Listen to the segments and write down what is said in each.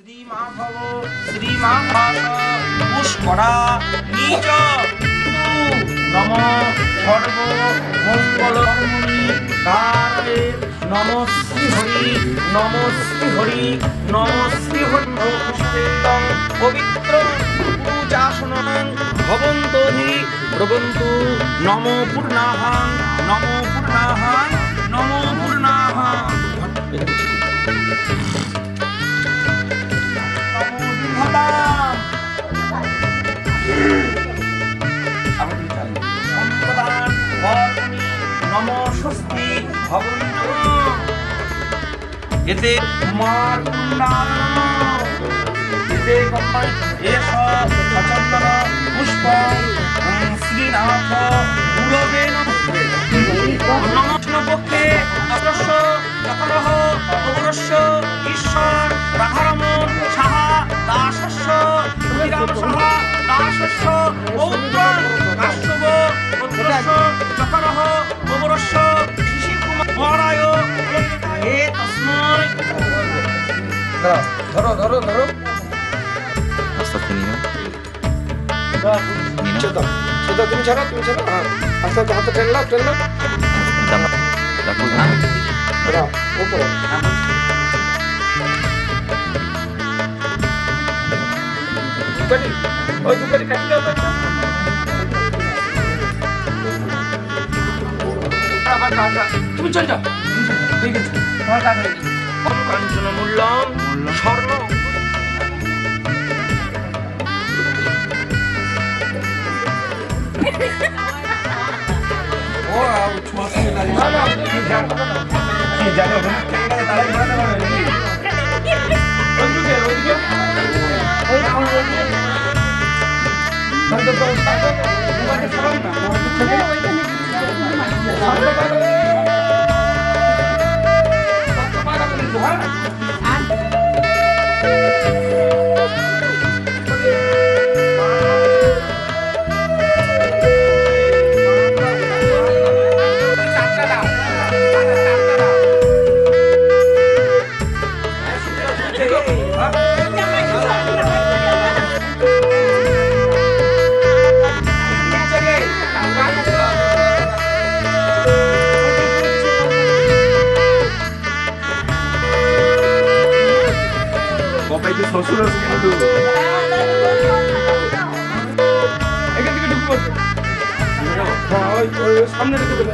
শ্রীমাধব শ্রীমাধব পুষ্করা নিজ নম সর্ব মঙ্গল কর্মণি কারে নম শ্রী হরি নম শ্রী হরি নম শ্রী হরি পুষ্পেন্দং পবিত্র পূজাসনং ভবন্তোধি ভ্রবন্তু নম পূর্ণাহং নম পূর্ণাহং নম পূর্ণাহং নমস্তি ভবন্ত এতে কুমার এতে এস সচন্দন পুষ্প শ্রীনাথ গুরবে নমস্ন পক্ষে অতস্য চকরহ পৌরস্য ঈশ্বর রাধারমণ সাহা দাসস্য শ্রীরাম সাহা দাসস্য পৌত্রং কাশ্যপ পুত্রস্য চকরহ পৌরস্য শিশিকুমার মহারায় হে তস্মৈ ধরো ধরো ধরো আস্তে আস্তে নিয়ে সেটা তুমি ছাড়া হ্যাঁ আস্তে আস্তে হাতে টেনলাম উপরে ওই দুপারি কাটি দাও তো তুমি চল যাও ঠিক আছে তোমার কাজ হয়ে গেছে কাঞ্চন মূল্যম স্বর্ণ ও ছোঁয়াশি লাগে কি জানো তারাই বানাতে পারবে ওইদিকে শ্বশুর এখান থেকে ঢুকবো সামনে রেখে দেবে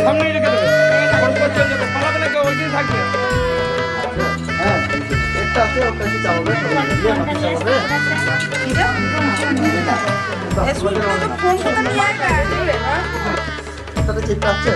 সামনেই রেখে দেবে পালাবে না কেউ ওইদিকে থাকবে হ্যাঁ একটা আছে ওটা কি চাওবে ওটাতে চিন্তা আছে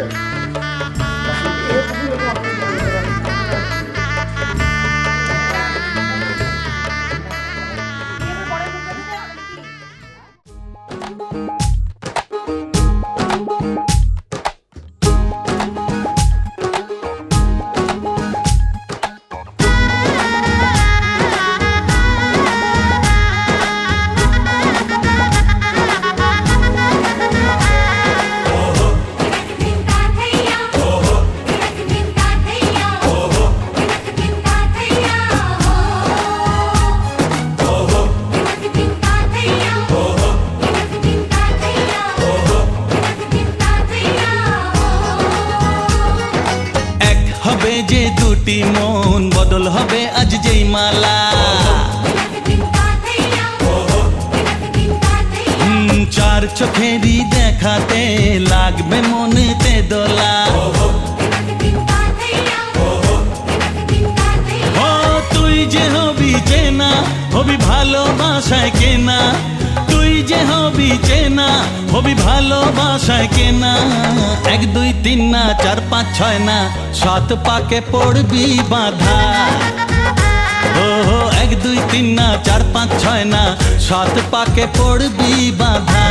যে দুটি মন বদল হবে আজ যেই মালা চার চোখেরই দেখাতে লাগবে মনেতে দোলা ও তুই যে হবি চেনা হবি ভালোবাসায় কেনা তুই যে হবি চেনা হবি ভালোবাসায় কেনা 1 2 3 না 4 5 6 না 7 পাকে পড়বি বাধা ও 1 2 3 না 4 5 6 না 7 পাকে পড়বি বাধা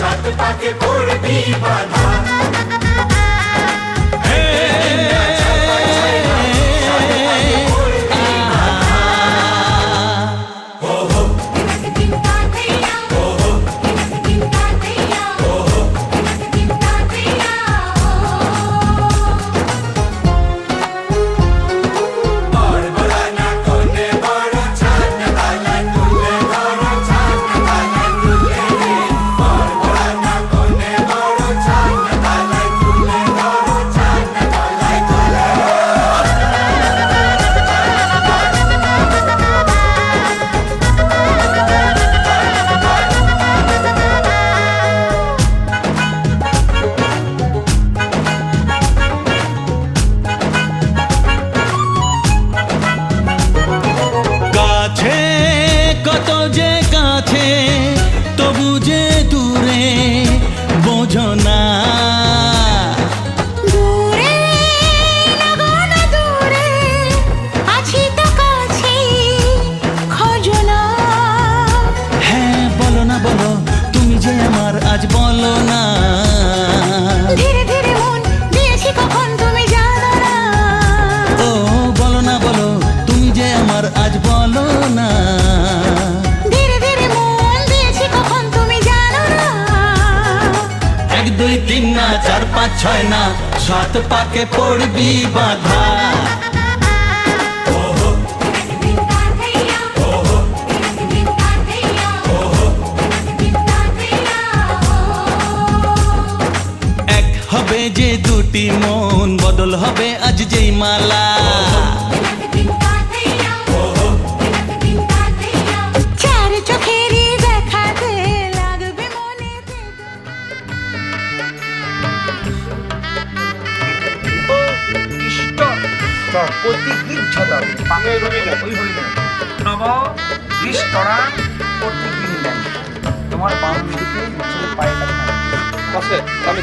সাত পাকে পড়বি বাধা আজ বলো না ধীরে ধীরে মন দিয়েছি কখন তুমি জানো না ও বলো না বলো তুমি যে আমার আজ বলো না ধীরে ধীরে মন দিয়েছি কখন তুমি জানো না 1 2 3 না 4 5 6 না 7 পাকে পড়বি বাধা হবে যে দুটি মন বদল হবে আজ যেই মালা চার চোখেরই দেখাতে লাগবে মনে ইষ্ট প্রতিগৃহ্যতা পাঙে রবি না ওই হরি না নব ইষ্টরা প্রতিগৃহ্য তোমার বাম দিকে নিচে পায়ে লাগবে পাশে আমি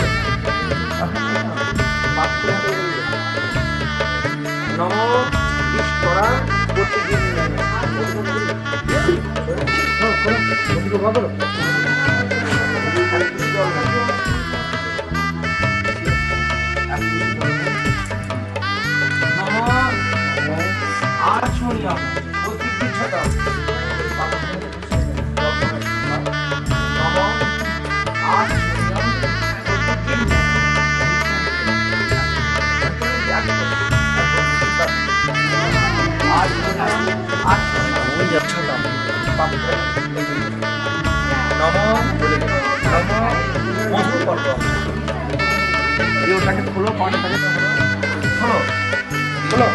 নম ইষ্টরা প্রতিগৃহ্য ওটাকে খোলো পানিটাকে খোলো খোলো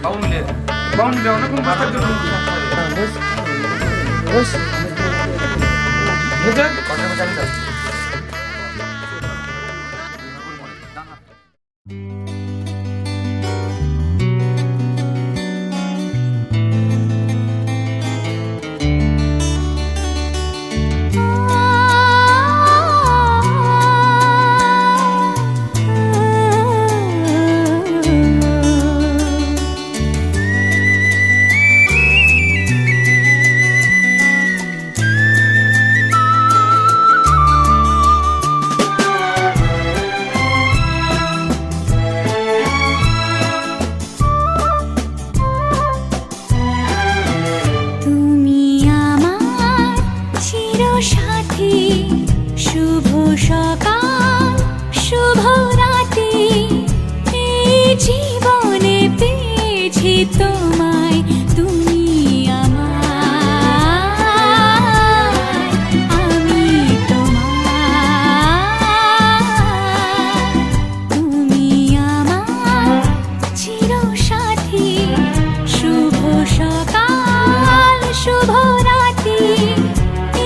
বাউন্ডে বাউন্ডে অনেক মাথার জন্য কথা জানি না তোমায় তুমি আমার আমি তোমার তুমি আমার চিরসাথী শুভ সকাল শুভ রাতি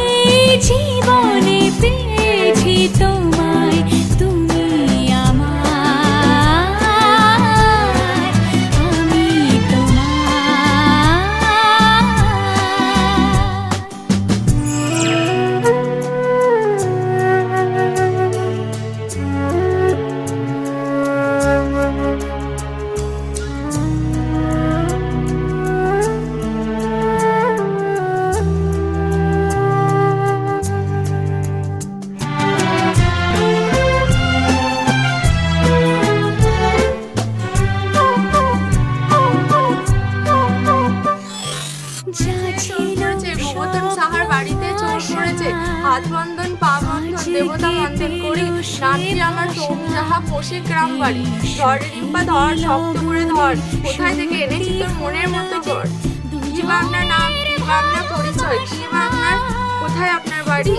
এই জীবনে পেয়েছি তোমায় তুমি আমার আমি তোমার হাত বন্ধন পা বন্ধন দেবতা বন্ধন করি নাচি আমার সোম যাহা পোষে গ্রাম বাড়ি ধর রিম্পা ধর শক্ত করে ধর কোথায় থেকে এনেছি তোর মনের মতো ঘর কি বা আপনার নাম কি বা আপনার পরিচয় কি বা আপনার কোথায় আপনার বাড়ি?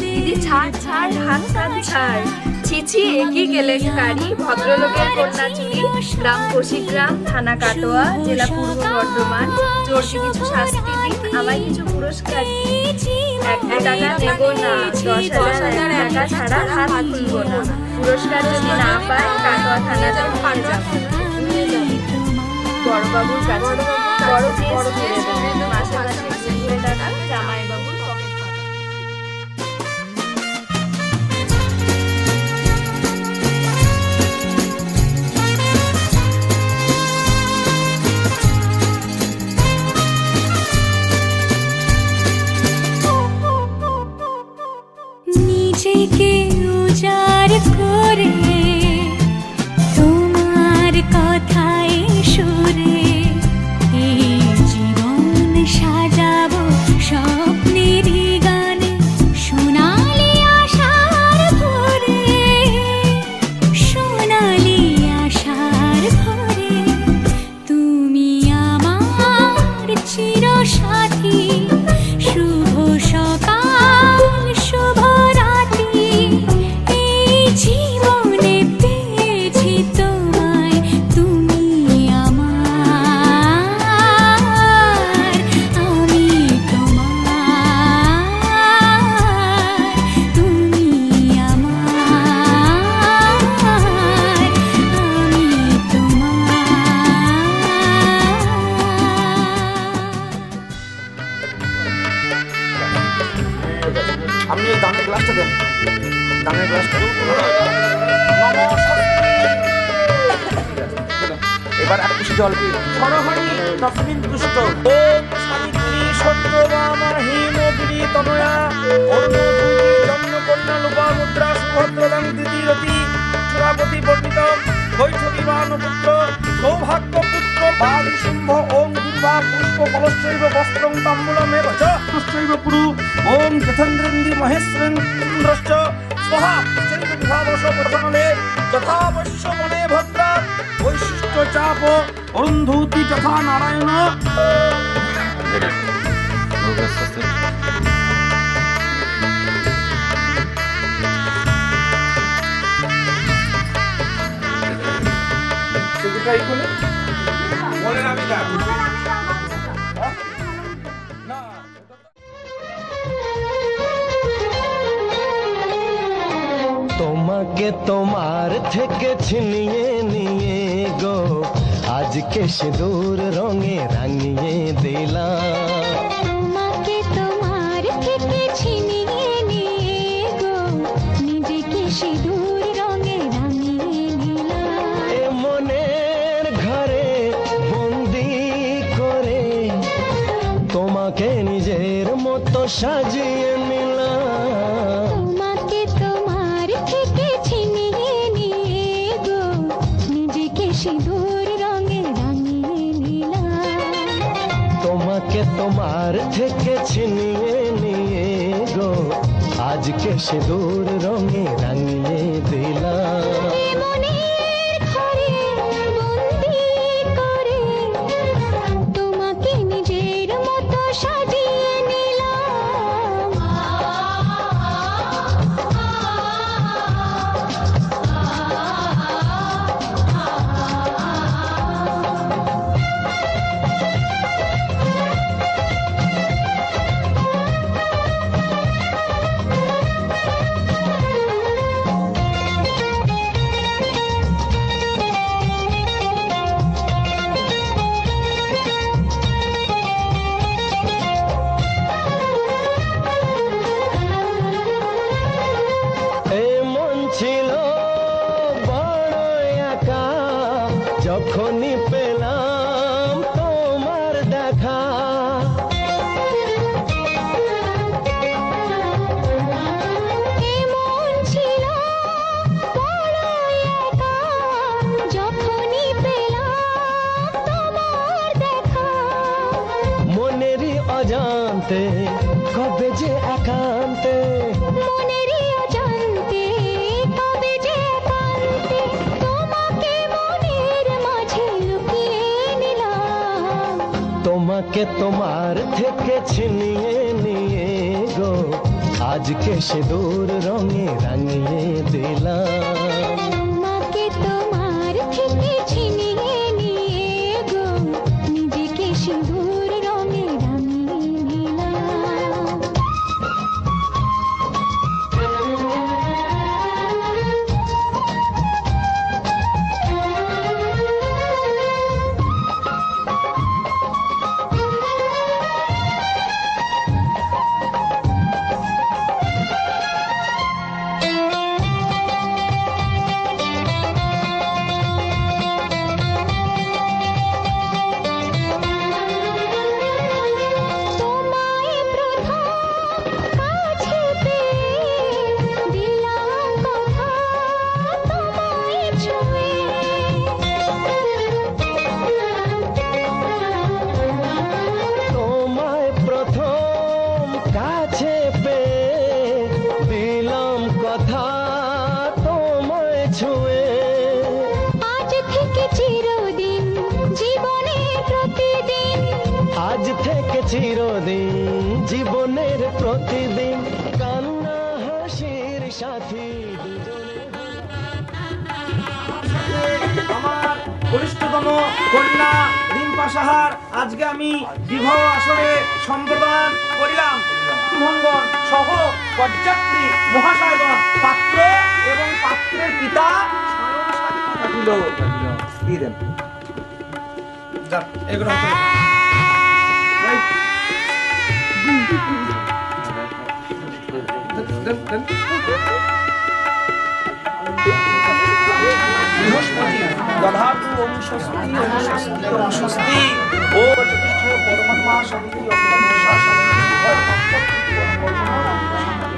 দিদি ছাড় ছাড় হাত কান ছাড় ছিছি একই কেলেঙ্কারি ভদ্রলোকের কন্যা চুরি গ্রাম কোশিগ্রাম থানা কাটোয়া জেলা পূর্ব বর্ধমান জোরসে কিছু শাস্তি দিন আমায় কিছু পুরস্কার দিন। 1 টাকা নেব না 10,000 টাকা ছাড়া হাত খুলবো না পুরস্কার যদি না পায় কাটোয়া থানাতে ফান যাবো বড়বাবুর কাছে বড় কেস মাসে মাসে 200 টাকা জামাইবাবুর পকেট ফাঁকা। নিজেকে উজাড় করে তোমার কথায় সুরে এই জীবন সাজাবো স্বপ্নের গানে সোনালি আশার ভরে সোনালি আশার ভরে তুমি আমার চিরসাথী শুভ সকাল শুভ রাত্রি এই জীবনে পেয়েছি তোমায় তুমি আমার আমি তোমার তুমি আমার আমি তোমার। আপনি এই দামের গ্লাসটা দেন দামের গ্লাসটা এবার এক খুশি জল দিন সরহরি তসমিন তুষ্ট ওম সাবিত্রী সত্যভামা হিমগিরি তনয়া অরুণধূতি জন্মকন্যা লোপা মুদ্রা সুভদ্রদাং দ্বিতীয়তি সুরাপতি বর্ণিত বৈঠকীবান পুত্র সৌভাগ্য পুত্র বাদিশুম্ভ ওম দুর্বা পুষ্প কলশ্চৈব বস্ত্রং তাম্বূলমেব চ পুষ্পৈব কুরু ওম যথেন্দ্রেন্দি মহেশ্রেন্দ্রশ্চ স্বহা চৈব বিভাবশ প্রথমলে যথাবশ্য মনে ভদ্রা বৈশিষ্ট্য চাপ অরুন্ধূতি যথা নারায়ণ বলেন আমি তোমাকে তোমার থেকে ছিনিয়ে নিয়ে গো আজকে সিঁদুর রঙে রাঙিয়ে দিলাম তোমাকে তোমার থেকে ছিনিয়ে নিয়ে গো নিজেকে সিঁদুর রঙে রাঙিয়ে নিলাম এ মনের ঘরে বন্দি করে তোমাকে নিজের মতো সাজিয়ে নিলাম তোমাকে তোমার থেকে ছিনিয়ে নিয়ে গো নিজেকে সিঁদুর রঙে রাঙিয়ে নিলাম তোমাকে তোমার থেকে ছিনিয়ে নিয়ে গো আজকে সিঁদুর রঙে রাঙিয়ে দিলাম এ মনের ঘরে বন্দি করে তোমাকে নিজের মতো সাজিয়ে নিলাম এ মন ছিল বড় একা যখনই পেলাম তোমার দেখা এমন ছিল বড় একা যখনই পেলাম তোমার দেখা মনেরই অজান্তে কবে যে একান্তে মনেরই অজান্তে কবে যে একান্তে তোমাকে মনের মাঝে লুকিয়ে নিলাম। তোমাকে তোমার থেকে ছিনিয়ে নিয়ে গো আজকে সে দূর রঙে রাঙিয়ে দিলাম। তোমাকে তোমার থেকে ছিনিয়ে নিয়ে গো নিজেকে সিঁদুর রঙে রাঙিয়ে নিলাম। তোমায় প্রথম কাছে পেয়ে দিলাম কথা তোমায় ছুঁয়ে। তোমায় প্রথম কাছে পেয়ে দিলাম কথা তোমায় ছুঁয়ে। আজ থেকে চিরদিন জীবনের প্রতিদিন আজ থেকে চিরদিন জীবনের প্রতিদিন কান্না হাসির সাথী দুজনে। আমার কনিষ্ঠতম কন্যা রিম্পা সাহার আজকে আমি বিবাহ আসরে সম্প্রদান করিলাম। শুভঙ্কর সহ বরযাত্রী মহাশয়গণ, পাত্র এবং পাত্রের পিতা স্বয়ং সাক্ষী থাকিল। দিয়ে দেন। যাক, এগুলো হতে হবে। দেন, দেন। বৃহস্পতি দধাতু ওম স্বস্তি ওম স্বস্তি ওম স্বস্তি ও বচকৃষ্ণ পরমাত্মা শান্তি অপরমা শান্তি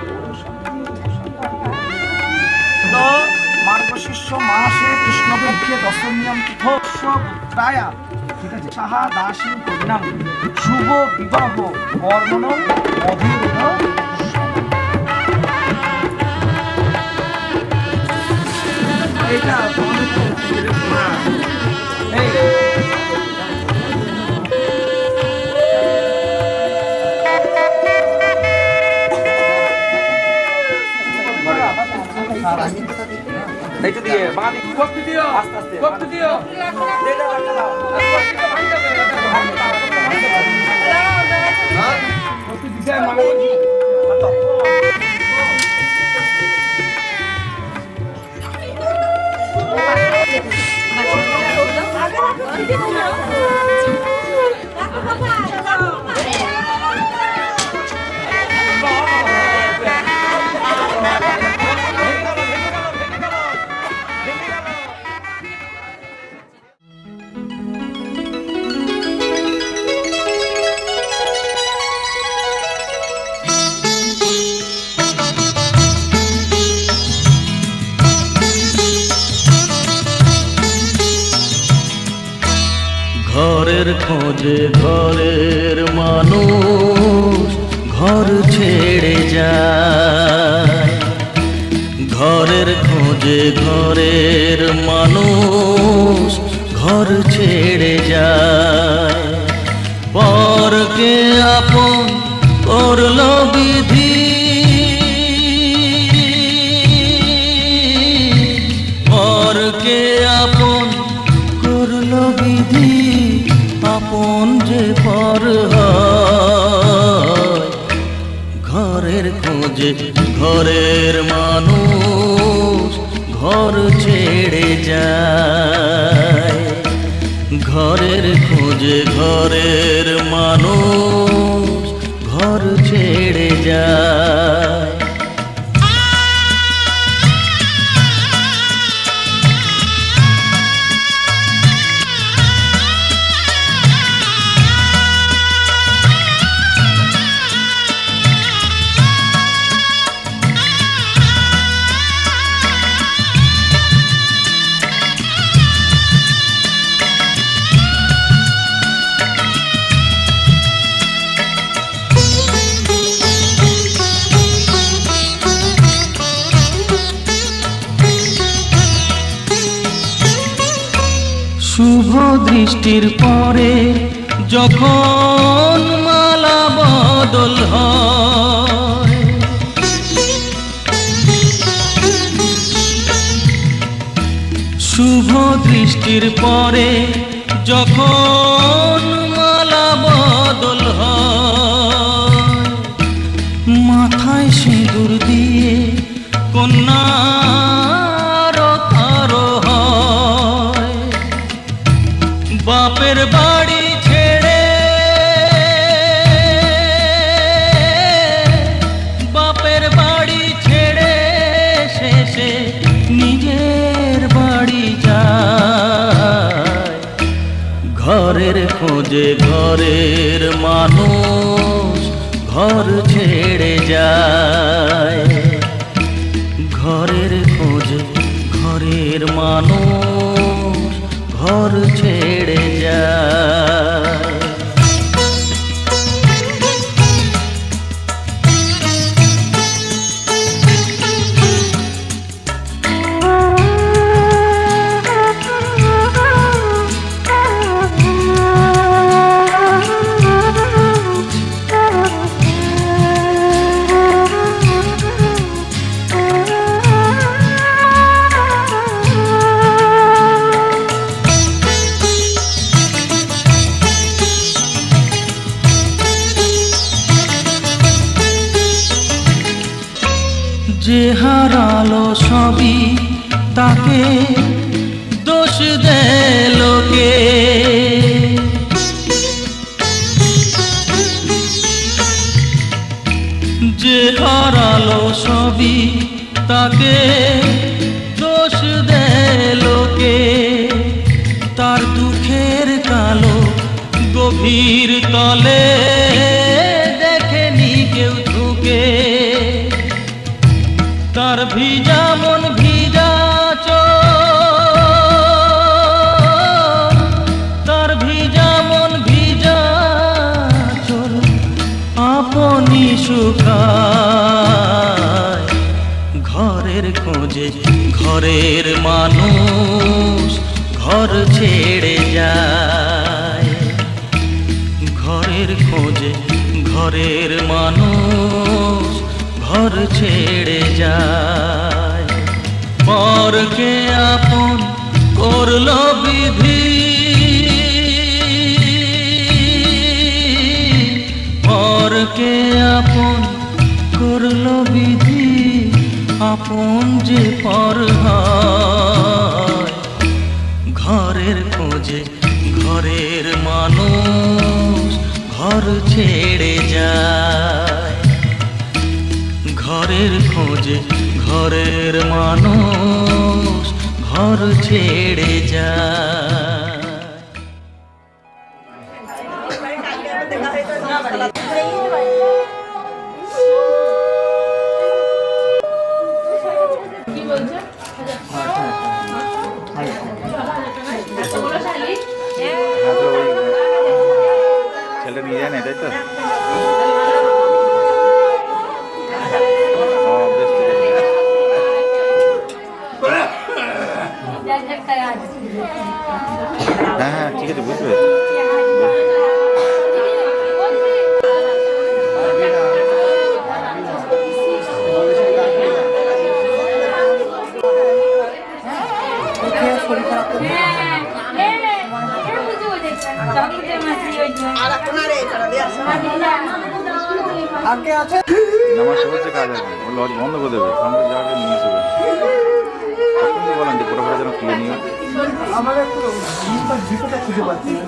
মার্গশীর্ষ মাসে কৃষ্ণপক্ষে দশমীয়াম তিথস্য পুত্রায়া, ঠিক আছে, সাহা দাসী কন্যাং শুভ বিবাহ বর্ণনং অধীরণ। এটা এইটা দিয়ে বাঁধি কপি দিও, আস্তে আস্তে কপি দিও, এটা রাখা দাও, কপি দিতে মানে ঘরের খোঁজে ঘরের মানুষ ঘর ছেড়ে যায়। ঘরের খোঁজে ঘরের মানুষ ঘর ছেড়ে যায়। পরকে আপন করলো বিধি, পরকে আপন করলো বিধি, আপন যে পর হয়। ঘরের খোঁজে ঘরের মানুষ ঘর ছেড়ে যায়। ঘরের খোঁজে ঘরের মানুষ ঘর ছেড়ে যায়। দৃষ্টির পরে যখন মালা বদল হয়, শুভ দৃষ্টির পরে যখন মালা বদল হয়, মাথায় সিঁদুর দিয়ে কন্যার কারো হয়, বাপের বাড়ি ছেড়ে বাপের বাড়ি ছেড়ে শেষে নিজের বাড়ি যায়, ঘরের খোঁজে ঘরের মানুষ ঘর ছেড়ে যায়, ঘরের খোঁজে ঘরের মানুষ ঘর ছেড়ে যায়। যে হারালো সবই তাকে দোষ দেয় লোকে, যে হারালো সবই তাকে দোষ দেয় লোকে, তার দুঃখের কালো গভীর তলে দেখেনি কেউ ঝুঁকে, তার ভিজা মন ভিজা চোখ, তার ভিজা মন ভিজা চোখ আপনি শুকায়, ঘরের খোঁজে ঘরের মানুষ ঘর ছেড়ে যায়, ঘরের খোঁজে ঘরের মানুষ ঘর ছেড়ে যায়, পরকে আপন করলো বিধি, পরকে আপন করলো বিধি, আপন যে পর হয়, ঘরের খোঁজে ঘরের মানুষ ঘর ছেড়ে যায়, ঘরের খোঁজে ঘরের মানুষ ঘর ছেড়ে যায়। ছেলে নিয়ে যায় না, তাই তো? হ্যাঁ হ্যাঁ ঠিক আছে, বুঝতে পেরেছি। আমার সবচেয়ে কাজ আছে, ও লজ বন্ধ করে দেবে, আমাকে যাওয়াকে নিয়ে আসবে, তখন তো বলেন যে পুরোপুরি যেন তুলে নিয়ে আমার একটু ভিডিওটা খুঁজে পাচ্ছি না।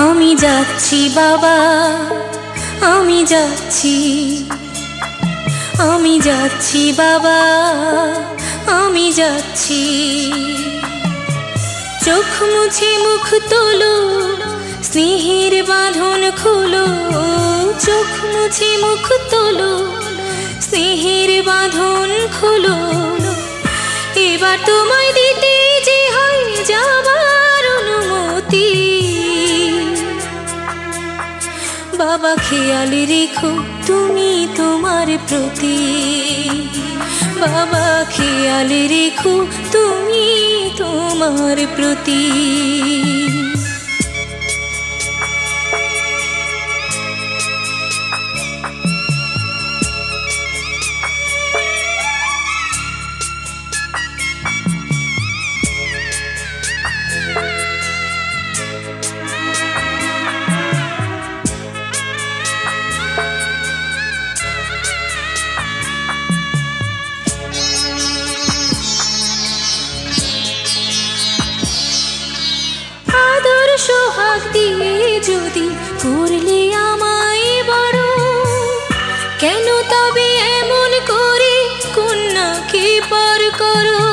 আমি যাচ্ছি বাবা, আমি যাচ্ছি, আমি যাচ্ছি বাবা, আমি যাচ্ছি। চোখ মুছে মুখ তোলো, স্নেহের বাঁধন খোলো। চোখ মুছে মুখ তোলো, স্নেহের বাঁধন খোলো। এবার তোমায় দিতে যে হয় যাবার অনুমতি। বাবা খেয়াল রেখো তুমি তোমার প্রতি। বাবা খেয়াল রেখো তুমি তোমার প্রতি। সোহাগ দিয়ে যদি করলে আমায় বড়, কেন তবে এমন করে কন্যাকে পর করো।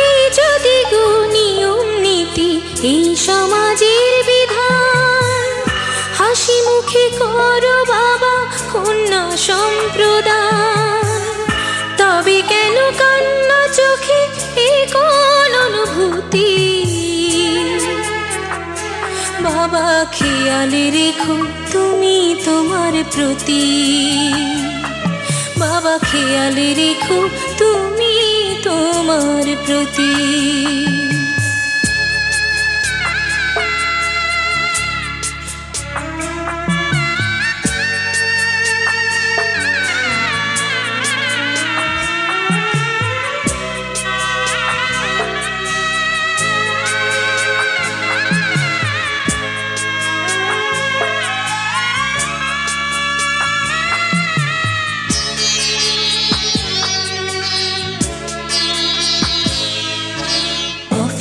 এই যদি গো নিয়ম নীতি, এই সমাজের বিধান, হাসি মুখে করো বাবা কন্যা সম্প্রদান। তবে কেন কান্না চোখে এ কোন অনুভূতি। বাবা খেয়াল রেখো তুমি তোমার প্রতি। বাবা খেয়াল রেখো তুমি তোমার প্রতি।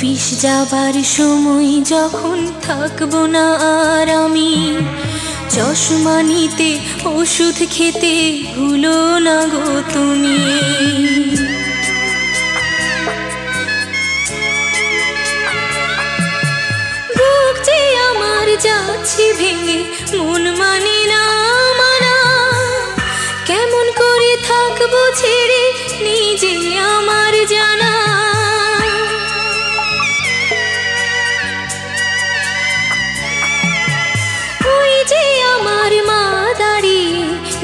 অফিস যাবার সময় যখন থাকবো না আর আমি, চশমা নিতে ওষুধ খেতে ভুলো না গো তুমি। বুক যে আমার যাচ্ছে ভেঙে, মন মানে না মানা, কেমন করে থাকবো ছেড়ে নিজে আমার জানা। ওই যে আমার মা দাঁড়িয়ে,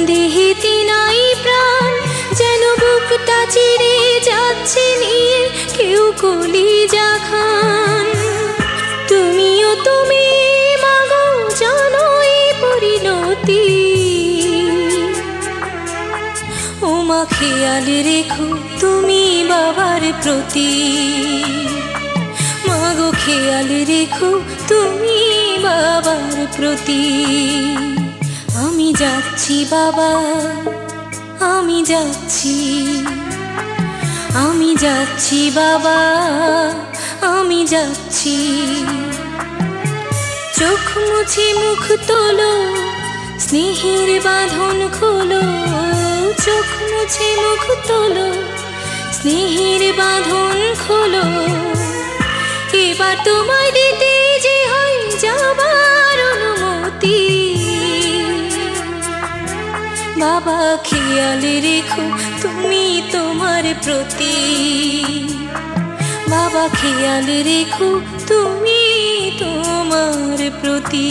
দেহেতে নাই প্রাণ, যেন বুকটা চিরে যাচ্ছে নিয়ে কেউ কলিজা খান। তুমিও তুমি মাগো জানো এই পরিণতি, ও মা খেয়াল রেখো তুমি বাবার প্রতি, মাগো খেয়াল রেখো তুমি বাবার প্রতি। আমি যাচ্ছি বাবা, আমি যাচ্ছি, আমি যাচ্ছি বাবা, আমি যাচ্ছি। চোখ মুছে মুখ তোলো, স্নেহের বাঁধন খোলো, চোখ মুছে মুখ তোলো, স্নেহের বাঁধন খোলো। এবার তোমায় দিতে যে হয় যাবার অনুমতি, বাবা খেয়াল রেখো তুমি তোমার প্রতি, বাবা খেয়াল রেখো তুমি তোমার প্রতি।